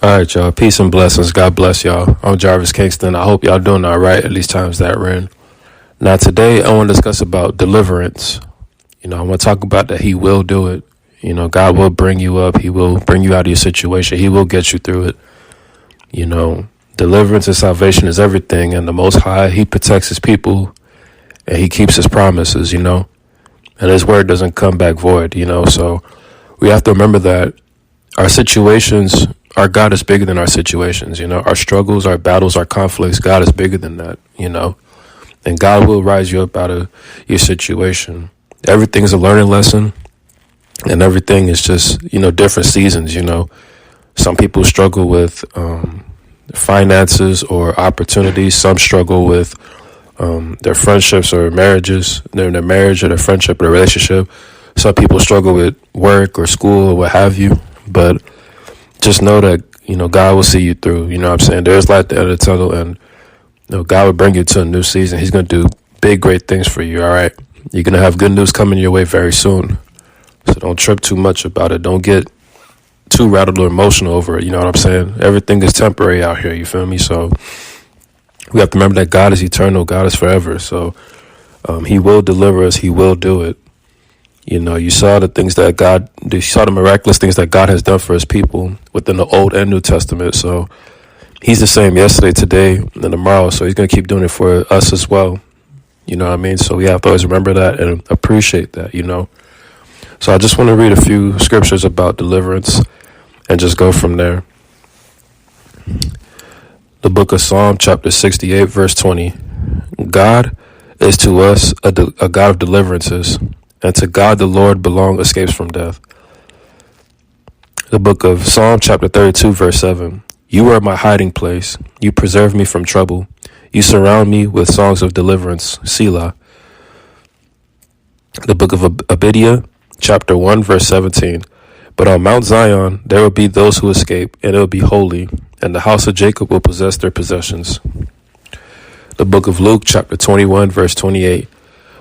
All right, y'all. Peace and blessings. God bless y'all. I'm Jarvis Kingston. I hope y'all doing all right, at least times that we're in. Now, today, I want to discuss about deliverance. I want to talk about that He will do it. God will bring you up. He will bring you out of your situation. He will get you through it. Deliverance and salvation is everything. And the Most High, He protects His people and He keeps His promises, and His word doesn't come back void, So we have to remember that our situations, our God is bigger than our situations, our struggles, our battles, our conflicts. God is bigger than that, and God will rise you up out of your situation. Everything is a learning lesson, and everything is just, different seasons, Some people struggle with finances or opportunities. Some struggle with their friendships or marriages, their marriage or their friendship or their relationship. Some people struggle with work or school or what have you. But just know that, God will see you through. You know what I'm saying? There's light at the end of the tunnel, and God will bring you to a new season. He's going to do big, great things for you, all right? You're going to have good news coming your way very soon. So don't trip too much about it. Don't get too rattled or emotional over it. You know what I'm saying? Everything is temporary out here, you feel me? So we have to remember that God is eternal. God is forever. So He will deliver us. He will do it. You saw the things that you saw the miraculous things that God has done for His people within the Old and New Testament. So He's the same yesterday, today, and tomorrow. So He's going to keep doing it for us as well. You know what I mean? So we have to always remember that and appreciate that, So I just want to read a few scriptures about deliverance and just go from there. The book of Psalm, chapter 68, verse 20. God is to us a God of deliverances, and to God the Lord belong escapes from death. The book of Psalm, chapter 32, verse 7. You are my hiding place. You preserve me from trouble. You surround me with songs of deliverance. Selah. The book of Obadiah, chapter 1, verse 17. But on Mount Zion there will be those who escape, and it will be holy, and the house of Jacob will possess their possessions. The book of Luke, chapter 21, verse 28.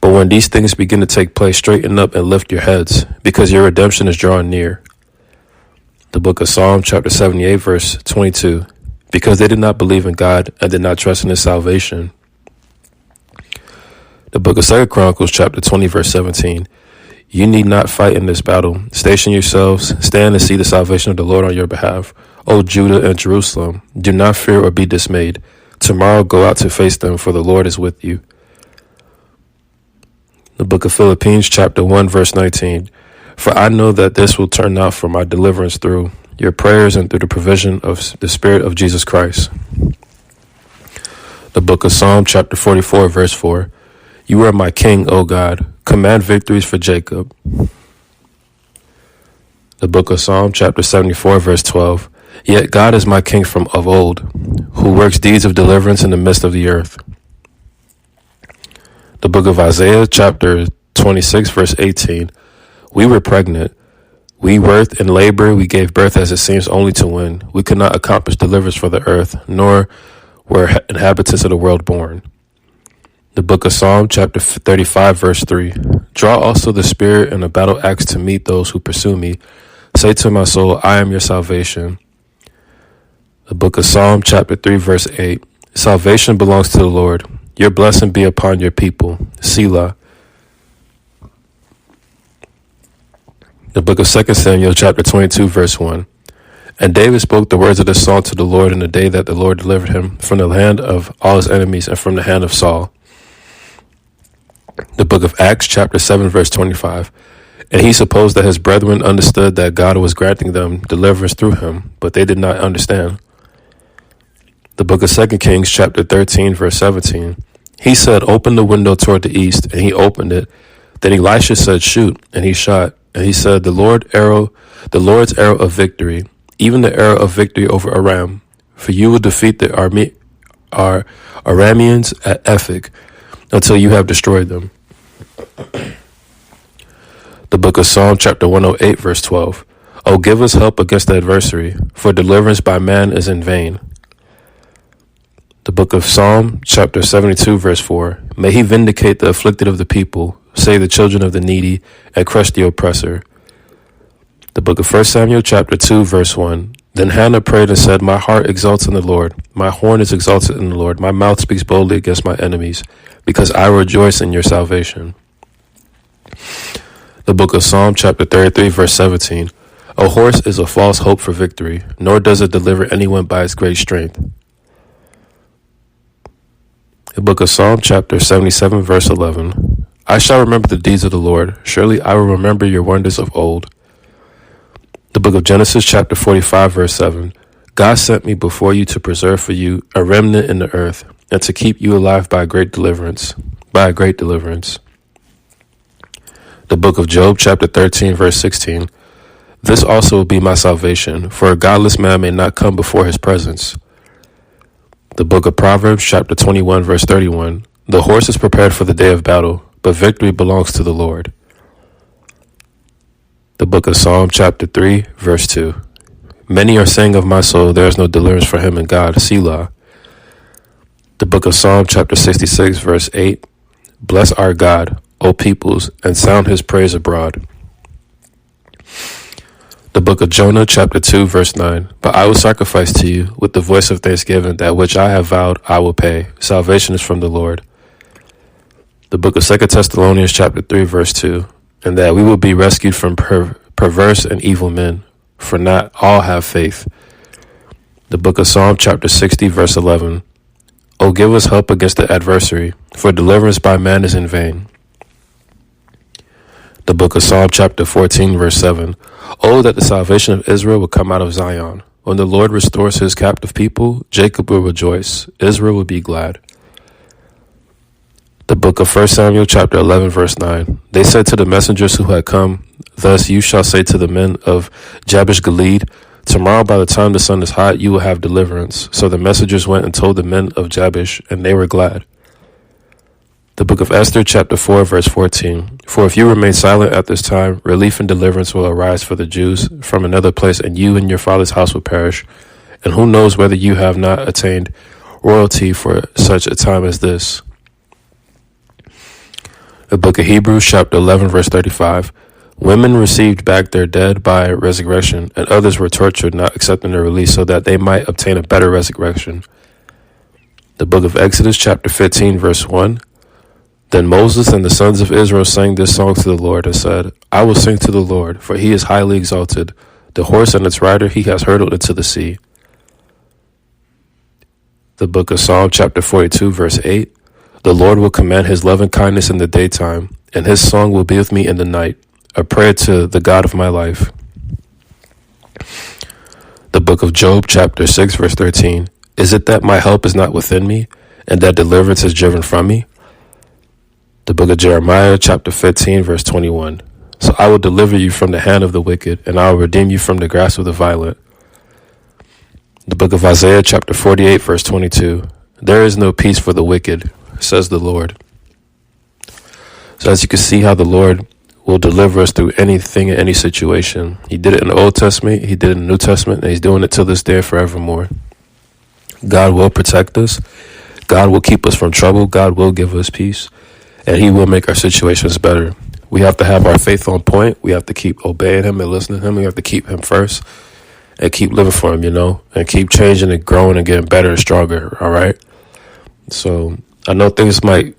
But when these things begin to take place, straighten up and lift your heads, because your redemption is drawing near. The book of Psalm, chapter 78, verse 22. Because they did not believe in God and did not trust in His salvation. The book of 2 Chronicles, chapter 20, verse 17. You need not fight in this battle. Station yourselves, stand and see the salvation of the Lord on your behalf. O Judah and Jerusalem, do not fear or be dismayed. Tomorrow go out to face them, for the Lord is with you. The book of Philippians, chapter 1, verse 19. For I know that this will turn out for my deliverance through your prayers and through the provision of the Spirit of Jesus Christ. The book of Psalm, chapter 44, verse 4. You are my king, O God. Command victories for Jacob. The book of Psalm, chapter 74, verse 12. Yet God is my king from of old, who works deeds of deliverance in the midst of the earth. The book of Isaiah, chapter 26, verse 18. We were pregnant. We worked and labored. We gave birth as it seems only to win. We could not accomplish deliverance for the earth, nor were inhabitants of the world born. The book of Psalm, chapter 35, verse 3. Draw also the spear and the battle axe to meet those who pursue me. Say to my soul, I am your salvation. The book of Psalm, chapter 3, verse 8. Salvation belongs to the Lord. Your blessing be upon your people. Selah. The book of 2 Samuel, chapter 22, verse 1. And David spoke the words of this song to the Lord in the day that the Lord delivered him from the hand of all his enemies and from the hand of Saul. The book of Acts, chapter 7, verse 25. And he supposed that his brethren understood that God was granting them deliverance through him, but they did not understand. The book of 2 Kings, chapter 13, verse 17. He said, open the window toward the east, and he opened it. Then Elisha said, shoot, and he shot. And he said, the Lord's arrow of victory, even the arrow of victory over Aram. For you will defeat the Arameans at Ephek until you have destroyed them. The book of Psalm, chapter 108, verse 12. O give us help against the adversary, for deliverance by man is in vain. The book of Psalm, chapter 72, verse 4. May he vindicate the afflicted of the people, save the children of the needy, and crush the oppressor. The book of 1 Samuel, chapter 2, verse 1. Then Hannah prayed and said, my heart exalts in the Lord. My horn is exalted in the Lord. My mouth speaks boldly against my enemies, because I rejoice in your salvation. The book of Psalm, chapter 33, verse 17. A horse is a false hope for victory, nor does it deliver anyone by its great strength. The book of Psalm, chapter 77, verse 11. I shall remember the deeds of the Lord. Surely I will remember your wonders of old. The book of Genesis, chapter 45, verse 7. God sent me before you to preserve for you a remnant in the earth, and to keep you alive by a great deliverance. The book of Job, chapter 13, verse 16. This also will be my salvation, for a godless man may not come before his presence. The book of Proverbs, chapter 21, verse 31. The horse is prepared for the day of battle, but victory belongs to the Lord. The book of Psalm, chapter 3, verse 2. Many are saying of my soul, there is no deliverance for him in God, Selah. The book of Psalm, chapter 66, verse 8. Bless our God, O peoples, and sound his praise abroad. The book of Jonah, chapter 2, verse 9. But I will sacrifice to you with the voice of thanksgiving, that which I have vowed I will pay. Salvation is from the Lord. The book of 2 Thessalonians, chapter 3, verse 2. And that we will be rescued from perverse and evil men, for not all have faith. The book of Psalm, chapter 60, verse 11. O give us help against the adversary, for deliverance by man is in vain. The book of Psalm, chapter 14, verse 7. Oh, that the salvation of Israel would come out of Zion. When the Lord restores his captive people, Jacob will rejoice, Israel will be glad. The book of 1 Samuel, chapter 11, verse 9. They said to the messengers who had come, thus you shall say to the men of Jabesh Gilead, tomorrow by the time the sun is hot, you will have deliverance. So the messengers went and told the men of Jabesh, and they were glad. The book of Esther, chapter 4, verse 14. For if you remain silent at this time, relief and deliverance will arise for the Jews from another place, and you and your father's house will perish. And who knows whether you have not attained royalty for such a time as this. The book of Hebrews, chapter 11, verse 35. Women received back their dead by resurrection, and others were tortured, not accepting their release, so that they might obtain a better resurrection. The book of Exodus, chapter 15, verse 1. Then Moses and the sons of Israel sang this song to the Lord and said, I will sing to the Lord, for he is highly exalted. The horse and its rider he has hurled into the sea. The book of Psalm, chapter 42, verse 8. The Lord will command his loving kindness in the daytime, and his song will be with me in the night, a prayer to the God of my life. The book of Job, chapter 6, verse 13. Is it that my help is not within me, and that deliverance is driven from me? The book of Jeremiah, chapter 15, verse 21. So I will deliver you from the hand of the wicked, and I will redeem you from the grasp of the violent. The book of Isaiah, chapter 48, verse 22. There is no peace for the wicked, says the Lord. So as you can see how the Lord will deliver us through anything in any situation. He did it in the Old Testament, he did it in the New Testament, and he's doing it to this day forevermore. God will protect us. God will keep us from trouble. God will give us peace. And he will make our situations better. We have to have our faith on point. We have to keep obeying him and listening to him. We have to keep him first and keep living for him, and keep changing and growing and getting better and stronger. All right. So I know things might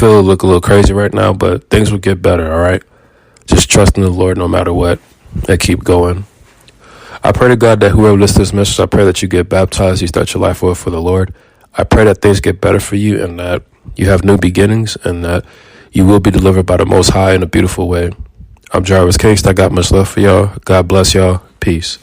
look a little crazy right now, but things will get better. All right. Just trust in the Lord no matter what and keep going. I pray to God that whoever listens to this message, I pray that you get baptized, you start your life over for the Lord. I pray that things get better for you and that you have new beginnings and that you will be delivered by the Most High in a beautiful way. I'm Jarvis Kingston. I got much love for y'all. God bless y'all. Peace.